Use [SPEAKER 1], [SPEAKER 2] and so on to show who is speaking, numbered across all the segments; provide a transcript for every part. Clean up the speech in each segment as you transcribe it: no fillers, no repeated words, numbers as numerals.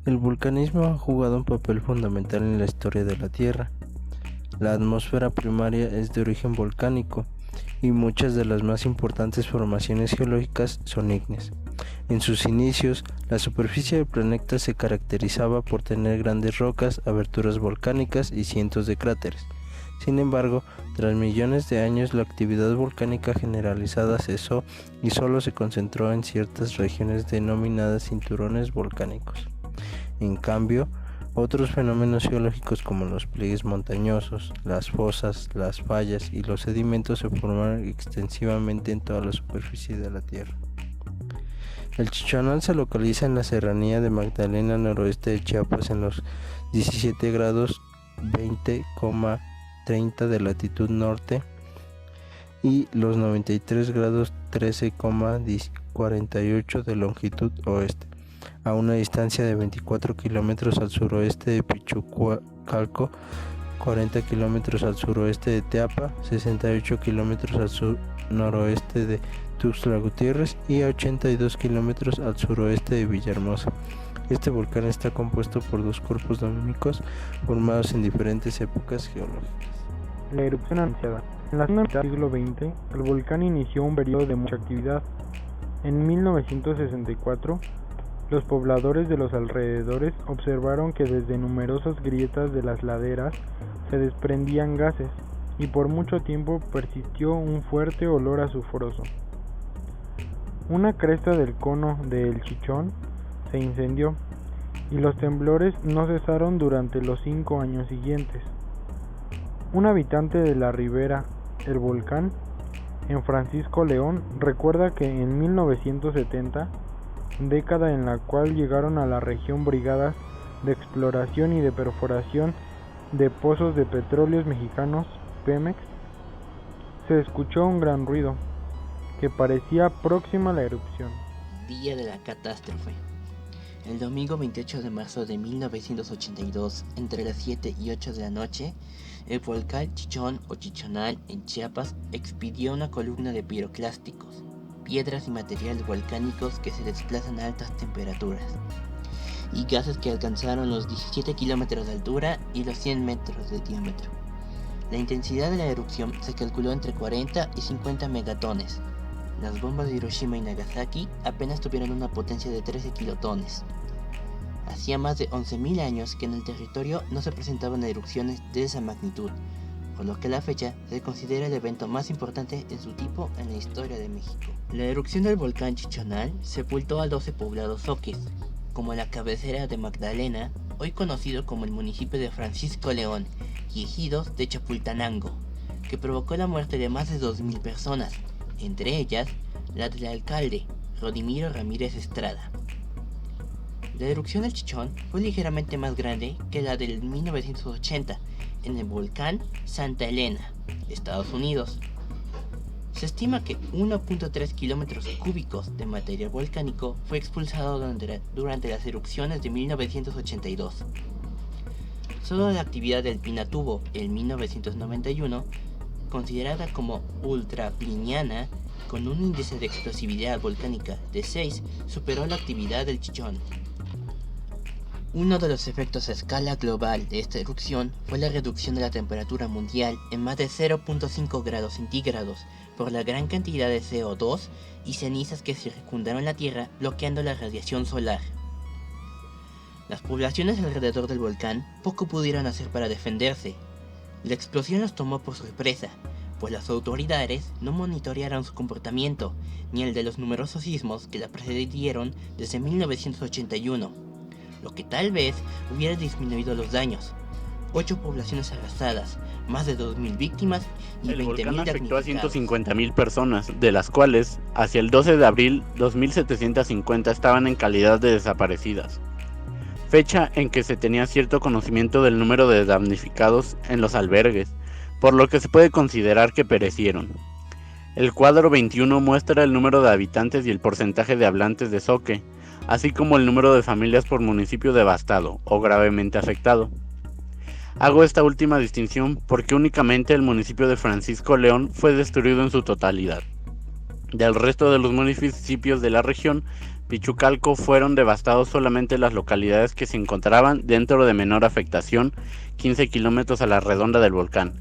[SPEAKER 1] El vulcanismo ha jugado un papel fundamental en la historia de la Tierra. La atmósfera primaria es de origen volcánico y muchas de las más importantes formaciones geológicas son ígneas. En sus inicios, la superficie del planeta se caracterizaba por tener grandes rocas, aberturas volcánicas y cientos de cráteres. Sin embargo, tras millones de años la actividad volcánica generalizada cesó y solo se concentró en ciertas regiones denominadas cinturones volcánicos. En cambio, otros fenómenos geológicos como los pliegues montañosos, las fosas, las fallas y los sedimentos se formaron extensivamente en toda la superficie de la Tierra. El Chichonal se localiza en la serranía de Magdalena, noroeste de Chiapas, en los 17 grados 20,30 de latitud norte y los 93 grados 13,48 de longitud oeste, a una distancia de 24 kilómetros al suroeste de Pichucalco, 40 kilómetros al suroeste de Teapa, 68 kilómetros al sur-noroeste de Tuxtla Gutiérrez y a 82 kilómetros al suroeste de Villahermosa. Este volcán está compuesto por dos cuerpos doménicos formados en diferentes épocas geológicas.
[SPEAKER 2] La erupción anunciada. En la segunda mitad del siglo XX, el volcán inició un periodo de mucha actividad. En 1964, los pobladores de los alrededores observaron que desde numerosas grietas de las laderas se desprendían gases y por mucho tiempo persistió un fuerte olor azufroso. Una cresta del cono de El Chichón se incendió y los temblores no cesaron durante los 5 años siguientes. Un habitante de la ribera El Volcán, en Francisco León, recuerda que en 1970, década en la cual llegaron a la región brigadas de exploración y de perforación de pozos de petróleos mexicanos, Pemex, se escuchó un gran ruido, que parecía próxima a la erupción.
[SPEAKER 3] Día de la catástrofe. El domingo 28 de marzo de 1982, entre las 7 y 8 de la noche, el volcán Chichón o Chichonal en Chiapas expidió una columna de piroclásticos, piedras y materiales volcánicos que se desplazan a altas temperaturas, y gases que alcanzaron los 17 kilómetros de altura y los 100 metros de diámetro. La intensidad de la erupción se calculó entre 40 y 50 megatones. Las bombas de Hiroshima y Nagasaki apenas tuvieron una potencia de 13 kilotones. Hacía más de 11.000 años que en el territorio no se presentaban erupciones de esa magnitud, por lo que a la fecha se considera el evento más importante en su tipo en la historia de México. La erupción del volcán Chichonal sepultó a 12 poblados zoques, como la cabecera de Magdalena, hoy conocido como el municipio de Francisco León, y ejidos de Chapultenango, que provocó la muerte de más de 2.000 personas, entre ellas la del alcalde, Rodimiro Ramírez Estrada. La erupción del Chichón fue ligeramente más grande que la del 1980 en el volcán Santa Elena, Estados Unidos. Se estima que 1.3 kilómetros cúbicos de material volcánico fue expulsado durante las erupciones de 1982. Solo la actividad del Pinatubo en 1991, considerada como ultrapliniana, con un índice de explosividad volcánica de 6, superó la actividad del Chichón. Uno de los efectos a escala global de esta erupción fue la reducción de la temperatura mundial en más de 0.5 grados centígrados por la gran cantidad de CO2 y cenizas que circundaron la Tierra, bloqueando la radiación solar. Las poblaciones alrededor del volcán poco pudieron hacer para defenderse. La explosión los tomó por sorpresa, pues las autoridades no monitorearon su comportamiento, ni el de los numerosos sismos que la precedieron desde 1981, lo que tal vez hubiera disminuido los daños. 8 poblaciones arrasadas, más de 2.000 víctimas y 20.000 damnificados.
[SPEAKER 4] El volcán afectó a 150.000 personas, de las cuales, hacia el 12 de abril, 2.750 estaban en calidad de desaparecidas, fecha en que se tenía cierto conocimiento del número de damnificados en los albergues, por lo que se puede considerar que perecieron. El cuadro 21 muestra el número de habitantes y el porcentaje de hablantes de zoque, así como el número de familias por municipio devastado o gravemente afectado. Hago esta última distinción porque únicamente el municipio de Francisco León fue destruido en su totalidad. Del resto de los municipios de la región, Pichucalco fueron devastados solamente las localidades que se encontraban dentro de menor afectación, 15 kilómetros a la redonda del volcán,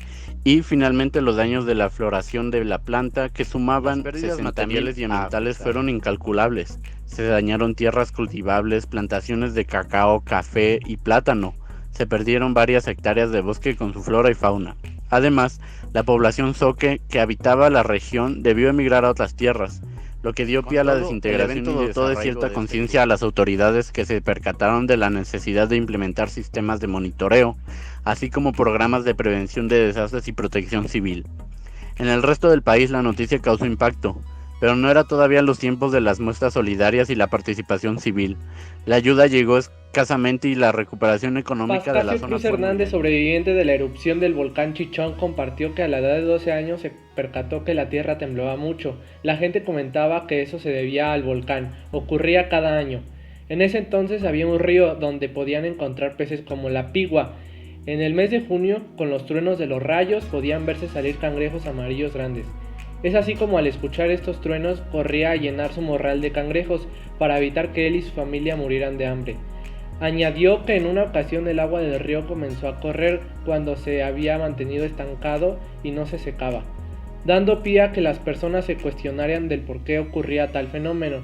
[SPEAKER 4] y finalmente los daños de la floración de la planta, que sumaban pérdidas materiales y ambientales, fueron incalculables. Se dañaron tierras cultivables, plantaciones de cacao, café y plátano. Se perdieron varias hectáreas de bosque con su flora y fauna. Además, la población zoque que habitaba la región debió emigrar a otras tierras, lo que dio pie a la desintegración y dotó de cierta conciencia a las autoridades, que se percataron de la necesidad de implementar sistemas de monitoreo, así como programas de prevención de desastres y protección civil. En el resto del país la noticia causó impacto, pero no era todavía los tiempos de las muestras solidarias y la participación civil. La ayuda llegó escasamente y la recuperación económica de la zona.
[SPEAKER 5] Cruz Hernández, sobreviviente de la erupción del volcán Chichón, compartió que a la edad de 12 años se percató que la tierra temblaba mucho. La gente comentaba que eso se debía al volcán, ocurría cada año. En ese entonces había un río donde podían encontrar peces como la pigua. En el mes de junio, con los truenos de los rayos, podían verse salir cangrejos amarillos grandes. Es así como al escuchar estos truenos corría a llenar su morral de cangrejos para evitar que él y su familia murieran de hambre. Añadió que en una ocasión el agua del río comenzó a correr cuando se había mantenido estancado y no se secaba, dando pie a que las personas se cuestionaran del por qué ocurría tal fenómeno.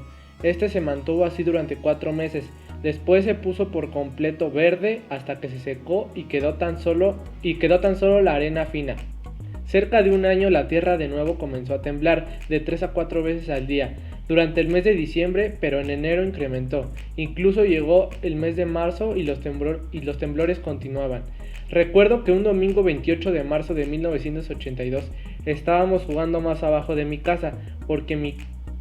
[SPEAKER 5] Este se mantuvo así durante 4 meses, después se puso por completo verde hasta que se secó y quedó tan solo la arena fina. Cerca de un año la tierra de nuevo comenzó a temblar de 3 a 4 veces al día durante el mes de diciembre, pero en enero incrementó. Incluso llegó el mes de marzo y los temblores continuaban. Recuerdo que un domingo 28 de marzo de 1982 estábamos jugando más abajo de mi casa, porque mi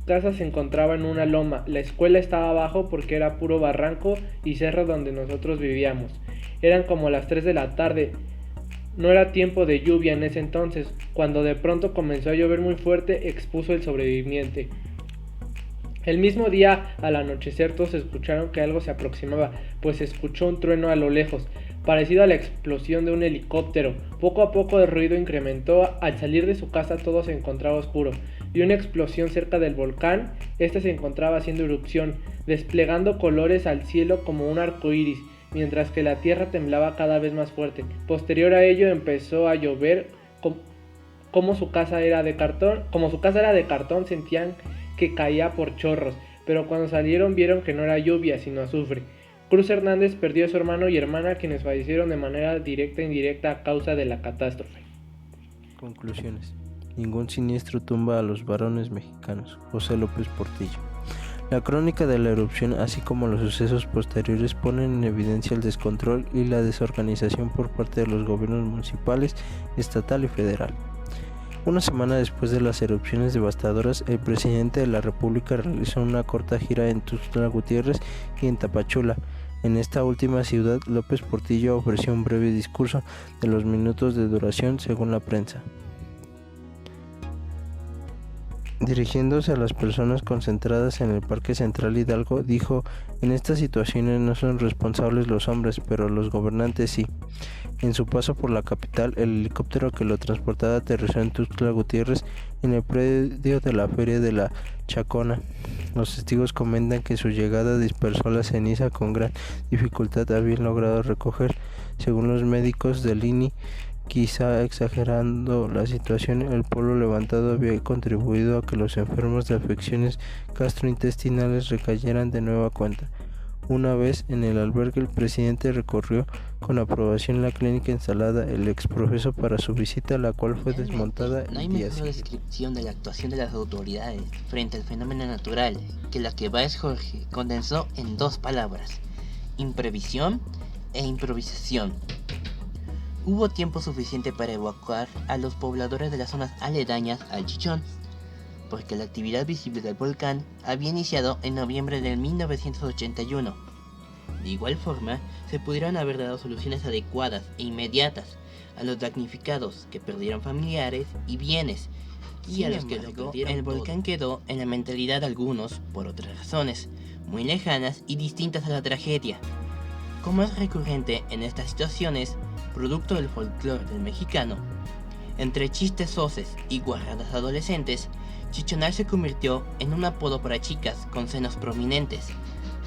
[SPEAKER 5] casa se encontraba en una loma. La escuela estaba abajo porque era puro barranco y cerro donde nosotros vivíamos. Eran como las 3 de la tarde. No era tiempo de lluvia en ese entonces, cuando de pronto comenzó a llover muy fuerte, expuso el sobreviviente. El mismo día, al anochecer, todos escucharon que algo se aproximaba, pues se escuchó un trueno a lo lejos, parecido a la explosión de un helicóptero. Poco a poco el ruido incrementó. Al salir de su casa todo se encontraba oscuro, y una explosión cerca del volcán. Este se encontraba haciendo erupción, desplegando colores al cielo como un arco iris, mientras que la tierra temblaba cada vez más fuerte. Posterior a ello empezó a llover. Como su casa era de cartón, sentían que caía por chorros, pero cuando salieron vieron que no era lluvia, sino azufre. Cruz Hernández perdió a su hermano y hermana, quienes fallecieron de manera directa e indirecta a causa de la catástrofe.
[SPEAKER 1] Conclusiones. Ningún siniestro tumba a los varones mexicanos. José López Portillo. La crónica de la erupción, así como los sucesos posteriores, ponen en evidencia el descontrol y la desorganización por parte de los gobiernos municipales, estatal y federal. Una semana después de las erupciones devastadoras, el presidente de la República realizó una corta gira en Tuxtla Gutiérrez y en Tapachula. En esta última ciudad, López Portillo ofreció un breve discurso de los minutos de duración, según la prensa. Dirigiéndose a las personas concentradas en el Parque Central Hidalgo, dijo: en estas situaciones no son responsables los hombres, pero los gobernantes sí. En su paso por la capital, el helicóptero que lo transportaba aterrizó en Tuxtla Gutiérrez, en el predio de la Feria de la Chacona. Los testigos comentan que su llegada dispersó la ceniza con gran dificultad. Habían logrado recoger, según los médicos del INI, quizá exagerando la situación, el polvo levantado había contribuido a que los enfermos de afecciones gastrointestinales recayeran de nueva cuenta. Una vez en el albergue, el presidente recorrió con aprobación la clínica instalada el exprofeso para su visita, la cual fue desmontada
[SPEAKER 3] No hay mejor descripción de la actuación de las autoridades frente al fenómeno natural que la que Báez Jorge condensó en 2 palabras: imprevisión e improvisación. Hubo tiempo suficiente para evacuar a los pobladores de las zonas aledañas al Chichón, porque la actividad visible del volcán había iniciado en noviembre de 1981. De igual forma, se pudieron haber dado soluciones adecuadas e inmediatas a los damnificados que perdieron familiares y bienes, y a los que lo perdieron. El volcán quedó en la mentalidad de algunos por otras razones, muy lejanas y distintas a la tragedia. Como es recurrente en estas situaciones, producto del folclore del mexicano, entre chistes soces y guarradas adolescentes, Chichonal se convirtió en un apodo para chicas con senos prominentes,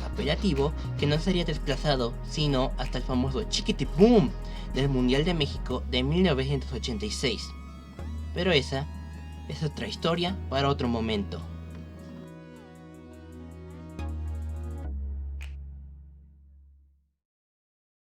[SPEAKER 3] apelativo que no sería desplazado sino hasta el famoso Chiquitibum del Mundial de México de 1986. Pero esa es otra historia para otro momento.